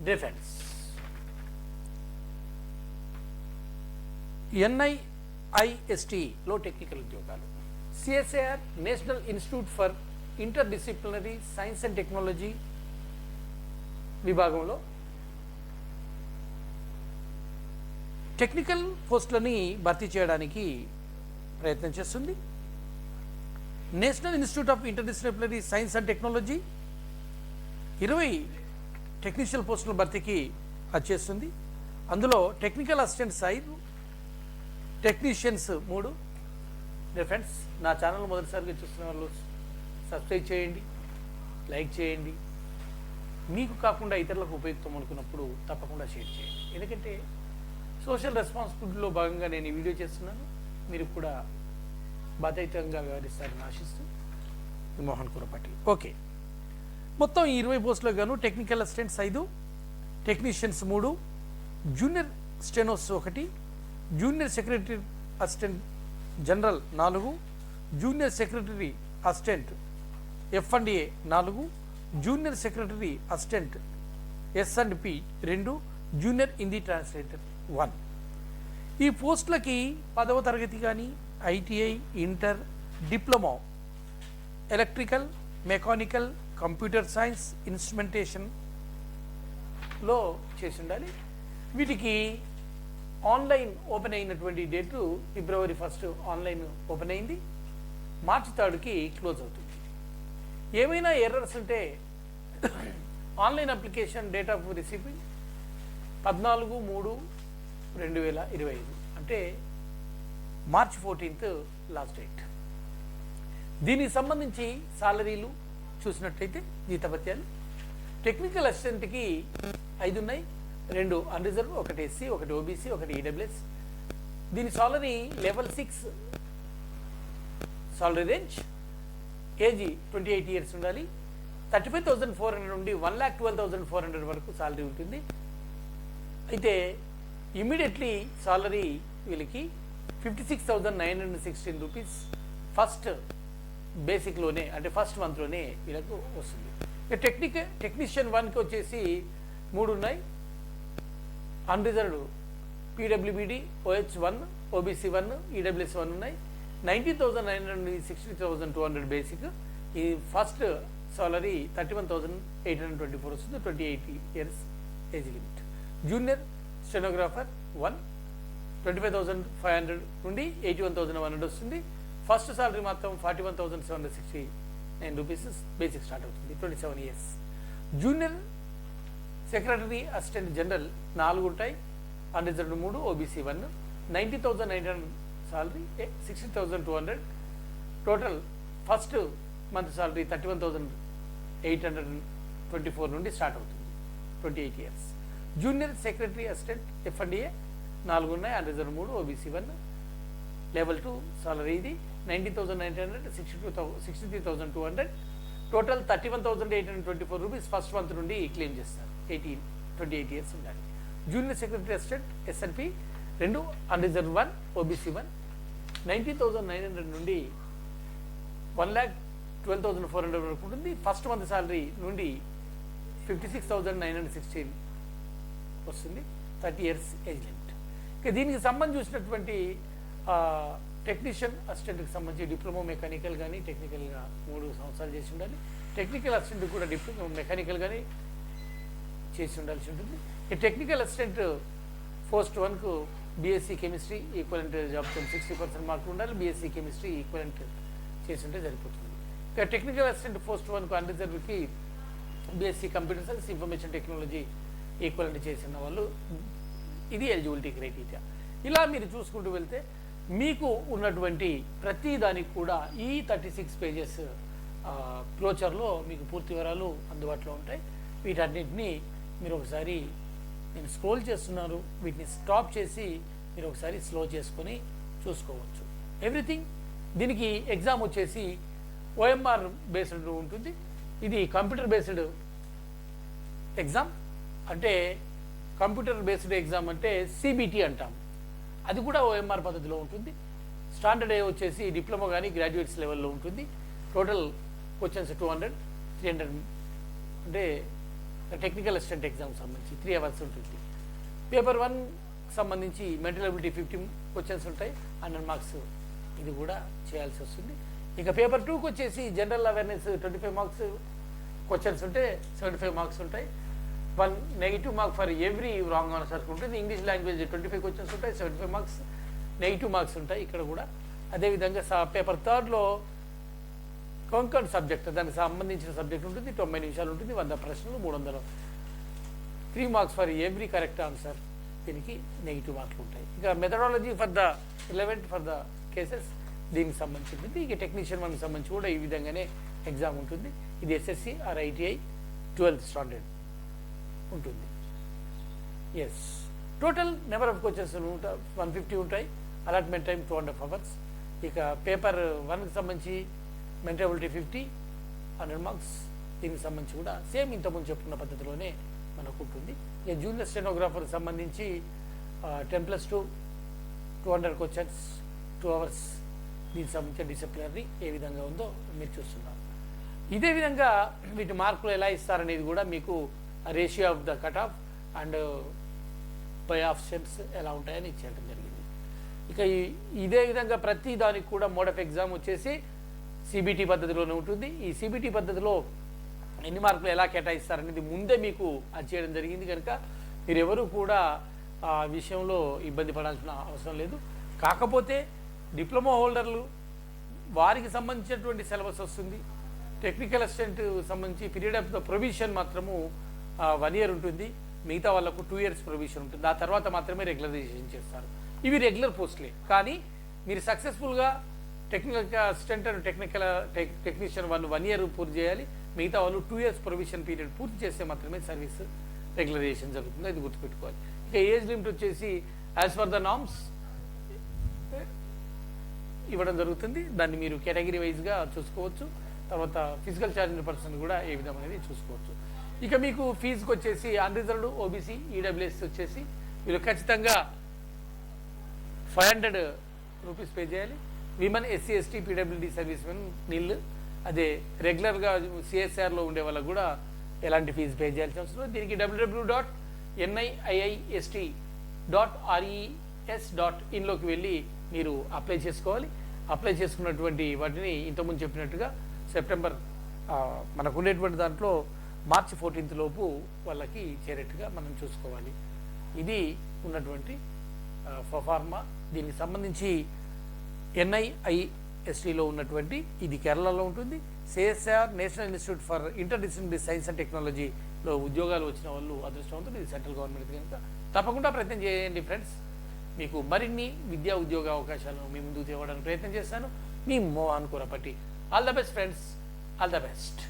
Defence. NIISTలో technical ఉద్యోగాలు. CSIR national institute for interdisciplinary science and technology విభాగంలో technical పోస్టులని భర్తీ చేయడానికి ప్రయత్నం చేస్తుంది. National institute of interdisciplinary science and technology 20 టెక్నీషియల్ పోస్టుల భర్తీకి అది చేస్తుంది. అందులో టెక్నికల్ అసిస్టెంట్స్ 5, టెక్నీషియన్స్ 3. ఫ్రెండ్స్, నా ఛానల్ మొదటిసారిగా చూస్తున్న వాళ్ళు సబ్స్క్రైబ్ చేయండి, లైక్ చేయండి. మీకు కాకుండా ఇతరులకు ఉపయుక్తం అనుకున్నప్పుడు తప్పకుండా షేర్ చేయండి. ఎందుకంటే సోషల్ రెస్పాన్సిబిలిటీలో భాగంగా నేను ఈ వీడియో చేస్తున్నాను. మీరు కూడా బాధ్యతంగా వ్యవహరిస్తారని ఆశిస్తూ మోహన్ కురపాటి. ఓకే, మొత్తం 20 పోస్టులకు గాను technical assistants 5, technicians 3, junior stenos 1, junior secretary assistant general 4, junior secretary assistant F&A 4, junior secretary assistant S&P 2, junior Hindi translator 1. ఈ పోస్టులకి 10వ తరగతి కానీ ITI, inter, diploma, electrical, mechanical, computer science, ఇన్స్ట్రుమెంటేషన్లో చేసి ఉండాలి. వీటికి ఆన్లైన్ ఓపెన్ అయినటువంటి డేటు February 1 ఆన్లైన్ ఓపెన్ అయింది, March 3కి క్లోజ్ అవుతుంది. ఏమైనా ఎర్రర్స్ ఉంటే online application date of receiving 14/3/2025 అంటే March 14th లాస్ట్ డేట్. దీనికి సంబంధించి సాలరీలు చూసినట్లయితే జీతభత్యాలు టెక్నికల్ అసిస్టెంట్కి 5 ఉన్నాయి, 2 అన్రిజర్వ్, 1 SC, 1 OBC, 1 EWS. దీని salary level 6 salary range. Age 28 years ఉండాలి. 35,400 నుండి 1,12,400 వరకు సాలరీ ఉంటుంది. అయితే ఇమ్మీడియట్లీ సాలరీ వీళ్ళకి 56,916 రూపీస్ ఫస్ట్ బేసిక్లోనే, అంటే ఫస్ట్ మంత్లోనే వీళ్ళకు వస్తుంది. టెక్నీషియన్ 1కి వచ్చేసి 3 ఉన్నాయి, unreserved PWBD, OH 1, OBC 1, EWS 1 ఉన్నాయి. 90,900 నుండి 60,200 బేసిక్. ఈ ఫస్ట్ సాలరీ 31,824 వస్తుంది. 28 years age limit. Junior stenographer 1 25,500 నుండి 81,100 వస్తుంది. ఫస్ట్ సాలరీ మాత్రం 41,769 రూపీస్ బేసిక్ స్టార్ట్ అవుతుంది. 27 years. Junior secretary assistant general 4 ఉంటాయి, unreserved 3, OBC 1. 90,900 salary, 60,200. Total first month salary 31,824 నుండి స్టార్ట్ అవుతుంది. 28 years. Junior secretary assistant F&A 4 ఉన్నాయి, అన్రిజర్వ్డ్ 3, OBC 1. లెవెల్ 2 సాలరీ ఇది 19,900, 63,200. Total 31,824 rupees first month నుండి claim చేస్తారు. 28 years ఉండాలి. Junior secretary assistant S&P 2, unreserved 1, OBC 1. 90,900 నుండి 1,12,400 వరకు ఉంటుంది. ఫస్ట్ మంత్ సాలరీ నుండి 56,916 వస్తుంది. 30 years ఏజ్ లిమిట్. ఇక దీనికి సంబంధించి చూసినటువంటి టెక్నీషియన్ అసిస్టెంట్కి సంబంధించి డిప్లొమా మెకానికల్ కానీ టెక్నికల్గా 3 సంవత్సరాలు చేసి ఉండాలి. టెక్నికల్ అసిస్టెంట్ కూడా డిప్లొమా మెకానికల్ కానీ చేసి ఉండాల్సి ఉంటుంది. ఈ టెక్నికల్ అసిస్టెంట్ పోస్ట్ 1కు BSc కెమిస్ట్రీ ఈక్వలెంట్ జాబ్ 60% మార్కులు ఉండాలి. BSc కెమిస్ట్రీ ఈక్వలెంట్ చేసి ఉంటే సరిపోతుంది. ఇక టెక్నికల్ అసిస్టెంట్ పోస్ట్ 1కు అన్రిజర్వ్డ్కి BSc computer science, information technology equivalent చేసిన వాళ్ళు, ఇది ఎలిజిబిలిటీ క్రైటీరియా. ఇలా మీరు చూసుకుంటూ వెళ్తే మీకు ఉన్నటువంటి ప్రతి దానికి కూడా ఈ 36 pages క్లోచర్లో మీకు పూర్తి వివరాలు అందుబాటులో ఉంటాయి. వీటన్నిటిని మీరు ఒకసారి, నేను స్క్రోల్ చేస్తున్నారు, వీటిని స్టాప్ చేసి మీరు ఒకసారి స్లో చేసుకొని చూసుకోవచ్చు. ఎవ్రీథింగ్. దీనికి ఎగ్జామ్ వచ్చేసి OMR బేస్డ్ ఉంటుంది. ఇది కంప్యూటర్ బేస్డ్ ఎగ్జామ్. అంటే కంప్యూటర్ బేస్డ్ ఎగ్జామ్ అంటే CBT అంటాం. అది కూడా OMR పద్ధతిలో ఉంటుంది. స్టాండర్డ్ వచ్చేసి డిప్లొమా కానీ గ్రాడ్యుయేట్స్ లెవెల్లో ఉంటుంది. టోటల్ క్వశ్చన్స్ 200, 300 అంటే టెక్నికల్ అసిస్టెంట్ ఎగ్జామ్ సంబంధించి 3 అవర్స్ ఉంటుంది. పేపర్ 1 సంబంధించి మెంటల్ అబిలిటీ 15 క్వశ్చన్స్ ఉంటాయి, 100 మార్క్స్ ఇది కూడా చేయాల్సి వస్తుంది. ఇక పేపర్ 2కి వచ్చేసి జనరల్ అవేర్నెస్ 25 మార్క్స్ క్వశ్చన్స్ ఉంటే 75 మార్క్స్ ఉంటాయి. 1 negative mark for every wrong answer ఉంటుంది. ఇంగ్లీష్ లాంగ్వేజ్ 25 క్వశ్చన్స్ ఉంటాయి, 75 మార్క్స్ నెగిటివ్ మార్క్స్ ఉంటాయి ఇక్కడ కూడా. అదేవిధంగా పేపర్ 3లో కంకర్డ్ సబ్జెక్ట్, దానికి సంబంధించిన సబ్జెక్ట్ ఉంటుంది, 90 నిమిషాలు ఉంటుంది, 100 ప్రశ్నలు, 3 marks for every correct answer, దీనికి నెగిటివ్ మార్కులు ఉంటాయి. ఇక methodology for the relevant for the cases దీనికి సంబంధించి ఉంటుంది. ఇక టెక్నీషియన్ 1 సంబంధించి కూడా ఈ విధంగానే ఎగ్జామ్ ఉంటుంది. ఇది SSC or ITI 12th standard ఉంటుంది. Yes, total number of questions 150 ఉంటాయి. Allotment time 2.5 hours. ఇక పేపర్ 1కి సంబంధించి మెంటల్ అబిలిటీ 50, 100 మార్క్స్. దీనికి సంబంధించి కూడా సేమ్ ఇంతకుముందు చెప్పుకున్న పద్ధతిలోనే మనకు ఉంటుంది. ఇక జూనియర్ స్టెనోగ్రాఫర్ సంబంధించి 10+2 200 క్వశ్చన్స్, 2 hours. దీనికి సంబంధించిన డిసిప్లినరీ ఏ విధంగా ఉందో మీరు చూస్తున్నారు. ఇదే విధంగా వీటి మార్కులు ఎలా ఇస్తారనేది కూడా మీకు ratio of the cut off and by options ఎలా ఉంటాయని ఇచ్చేయడం జరిగింది. ఇక ఇదే విధంగా ప్రతి దానికి కూడా మోడ్ ఆఫ్ ఎగ్జామ్ వచ్చేసి సిబిటి పద్ధతిలోనే ఉంటుంది. ఈ సిబిటి పద్ధతిలో ఎన్ని మార్కులు ఎలా కేటాయిస్తారనేది ముందే మీకు అది చేయడం జరిగింది కనుక మీరెవరూ కూడా ఆ విషయంలో ఇబ్బంది పడాల్సిన అవసరం లేదు. కాకపోతే డిప్లొమా హోల్డర్లు వారికి సంబంధించినటువంటి సిలబస్ వస్తుంది. టెక్నికల్ అసిస్టెంట్ సంబంధించి పీరియడ్ ఆఫ్ ద ప్రొవిజన్ మాత్రము 1 year ఉంటుంది, మిగతా వాళ్ళకు 2 years ప్రొవిజన్ ఉంటుంది. ఆ తర్వాత మాత్రమే రెగ్యులరైజేషన్ చేస్తారు. ఇవి రెగ్యులర్ పోస్టులే, కానీ మీరు సక్సెస్ఫుల్గా technical assistant and technician 1 year పూర్తి చేయాలి, మిగతా వాళ్ళు 2 years ప్రొవిజన్ పీరియడ్ పూర్తి చేస్తే మాత్రమే సర్వీస్ రెగ్యులరైజేషన్ జరుగుతుంది. అది గుర్తుపెట్టుకోవాలి. ఇక ఏజ్ లిమిట్ వచ్చేసి యాజ్ ఫర్ ద నామ్స్ ఇవ్వడం జరుగుతుంది. దాన్ని మీరు కేటగిరీ వైజ్గా చూసుకోవచ్చు. తర్వాత ఫిజికల్ ఛాలెంజ్ పర్సన్ కూడా ఏ విధం అనేది చూసుకోవచ్చు. ఇక మీకు ఫీజుకి వచ్చేసి అన్రిజర్వ్డ్, ఓబీసీ, ఈడబ్ల్యూఎస్ వచ్చేసి మీరు ఖచ్చితంగా 500 రూపీస్ పే చేయాలి. Women, SC, ST, PWD service men nil. అదే రెగ్యులర్గా సిఎస్ఆర్లో ఉండే వాళ్ళకు కూడా ఎలాంటి ఫీజు పే చేయాల్సిన అవసరం. దీనికి www.niist.res.in వెళ్ళి మీరు అప్లై చేసుకోవాలి. అప్లై చేసుకున్నటువంటి వాటిని ఇంతకుముందు చెప్పినట్టుగా సెప్టెంబర్ మనకు ఉండేటువంటి దాంట్లో మార్చి 14th లోపు వాళ్ళకి చేరేట్టుగా మనం చూసుకోవాలి. ఇది ఉన్నటువంటి ఫార్మా. దీనికి సంబంధించి NIISTలో ఉన్నటువంటి ఇది కేరళలో ఉంటుంది. CSIR national institute for interdisciplinary science and టెక్నాలజీలో ఉద్యోగాలు వచ్చిన వాళ్ళు అదృష్టవంతులు. ఇది సెంట్రల్ గవర్నమెంట్ కనుక తప్పకుండా ప్రయత్నం చేయండి ఫ్రెండ్స్. మీకు మరిన్ని విద్యా ఉద్యోగ అవకాశాలను మీ ముందుకు తేవడానికి ప్రయత్నం చేస్తాను. మీ Mohan Kurapatti. All the best friends, all the best.